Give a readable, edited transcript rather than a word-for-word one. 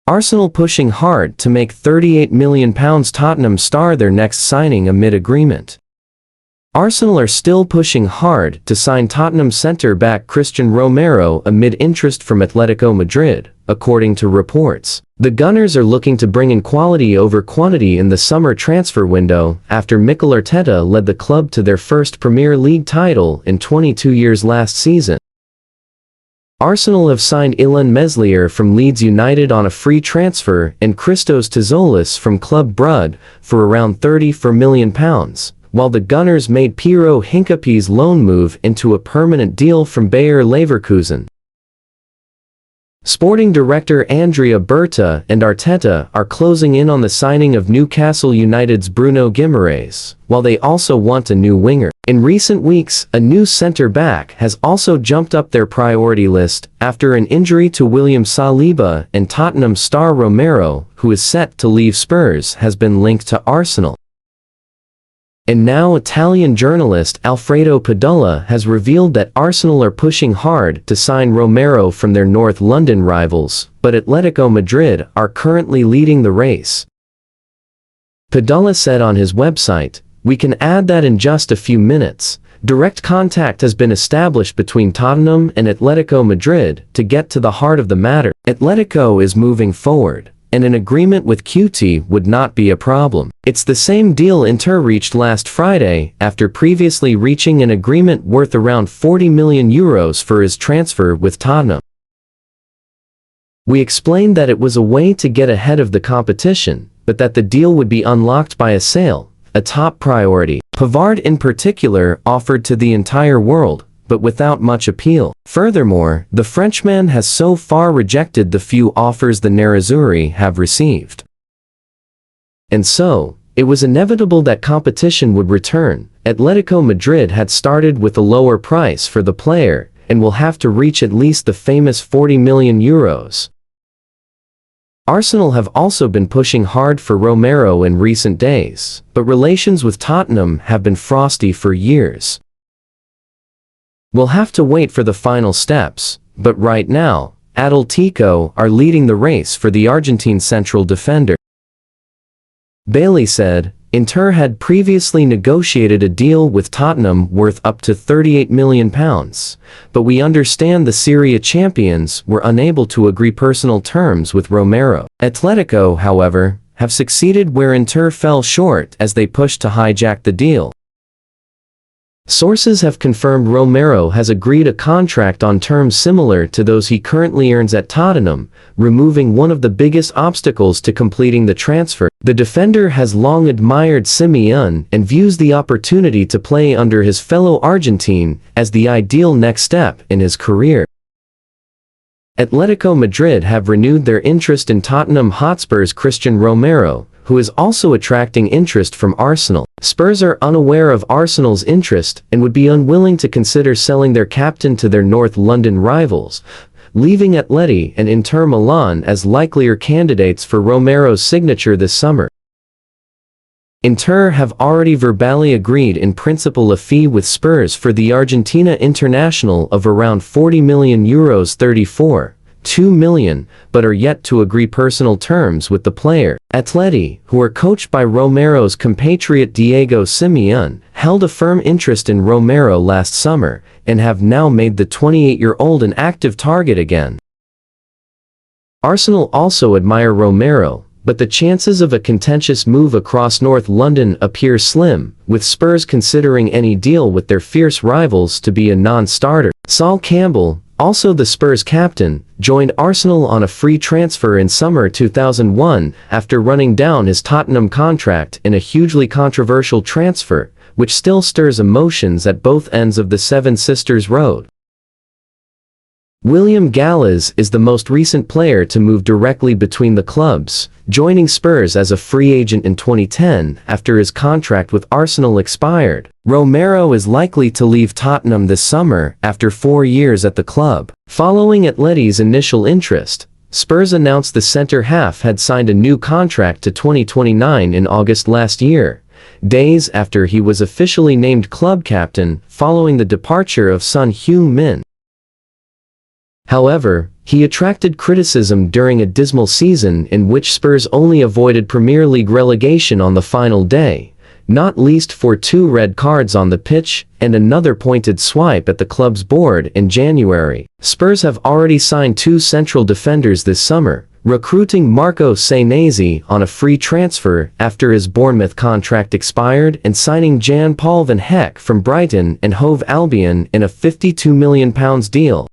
Arsenal pushing hard to make £38 million Tottenham star their next signing amid agreement. Arsenal are still pushing hard to sign Tottenham centre-back Christian Romero amid interest from Atletico Madrid, according to reports. The Gunners are looking to bring in quality over quantity in the summer transfer window after Mikel Arteta led the club to their first Premier League title in 22 years last season. Arsenal have signed Illan Meslier from Leeds United on a free transfer and Christos Tzoulis from Club Brugge for around £34 million, while the Gunners made Piero Hincapie's loan move into a permanent deal from Bayer Leverkusen. Sporting director Andrea Berta and Arteta are closing in on the signing of Newcastle United's Bruno Guimaraes, while they also want a new winger. In recent weeks, a new centre-back has also jumped up their priority list after an injury to William Saliba, and Tottenham star Romero, who is set to leave Spurs, has been linked to Arsenal. And now Italian journalist Alfredo Padula has revealed that Arsenal are pushing hard to sign Romero from their North London rivals, but Atletico Madrid are currently leading the race. Padula said on his website, "We can add that in just a few minutes, direct contact has been established between Tottenham and Atletico Madrid to get to the heart of the matter. Atletico is moving forward, and an agreement with QT would not be a problem. It's the same deal Inter reached last Friday after previously reaching an agreement worth around €40 million for his transfer with Tottenham. We explained that it was a way to get ahead of the competition, but that the deal would be unlocked by a sale, a top priority. Pavard in particular offered to the entire world, but without much appeal. Furthermore, the Frenchman has so far rejected the few offers the Nerazzurri have received. And so, it was inevitable that competition would return. Atletico Madrid had started with a lower price for the player, and will have to reach at least the famous €40 million. Arsenal have also been pushing hard for Romero in recent days, but relations with Tottenham have been frosty for years. We'll have to wait for the final steps, but right now, Atletico are leading the race for the Argentine central defender." Bailey said, "Inter had previously negotiated a deal with Tottenham worth up to £38 million, but we understand the Serie A champions were unable to agree personal terms with Romero. Atletico, however, have succeeded where Inter fell short as they pushed to hijack the deal." Sources have confirmed Romero has agreed a contract on terms similar to those he currently earns at Tottenham, removing one of the biggest obstacles to completing the transfer. The defender has long admired Simeone and views the opportunity to play under his fellow Argentine as the ideal next step in his career. Atletico Madrid have renewed their interest in Tottenham Hotspur's Christian Romero, who is also attracting interest from Arsenal. Spurs are unaware of Arsenal's interest and would be unwilling to consider selling their captain to their North London rivals, leaving Atleti and Inter Milan as likelier candidates for Romero's signature this summer. Inter have already verbally agreed in principle a fee with Spurs for the Argentina international of around €40 million, €34.2 million, but are yet to agree personal terms with the player. Atleti, who are coached by Romero's compatriot Diego Simeone, held a firm interest in Romero last summer, and have now made the 28-year-old an active target again. Arsenal also admire Romero, but the chances of a contentious move across North London appear slim, with Spurs considering any deal with their fierce rivals to be a non-starter. Sol Campbell, also the Spurs captain, joined Arsenal on a free transfer in summer 2001 after running down his Tottenham contract in a hugely controversial transfer, which still stirs emotions at both ends of the Seven Sisters Road. William Gallas is the most recent player to move directly between the clubs, joining Spurs as a free agent in 2010 after his contract with Arsenal expired. Romero is likely to leave Tottenham this summer after 4 years at the club. Following Atleti's initial interest, Spurs announced the centre-half had signed a new contract to 2029 in August last year, days after he was officially named club captain following the departure of Son Heung-min. However, he attracted criticism during a dismal season in which Spurs only avoided Premier League relegation on the final day, not least for 2 red cards on the pitch and another pointed swipe at the club's board in January. Spurs have already signed 2 central defenders this summer, recruiting Marco Senesi on a free transfer after his Bournemouth contract expired and signing Jan Paul van Heck from Brighton and Hove Albion in a £52 million deal.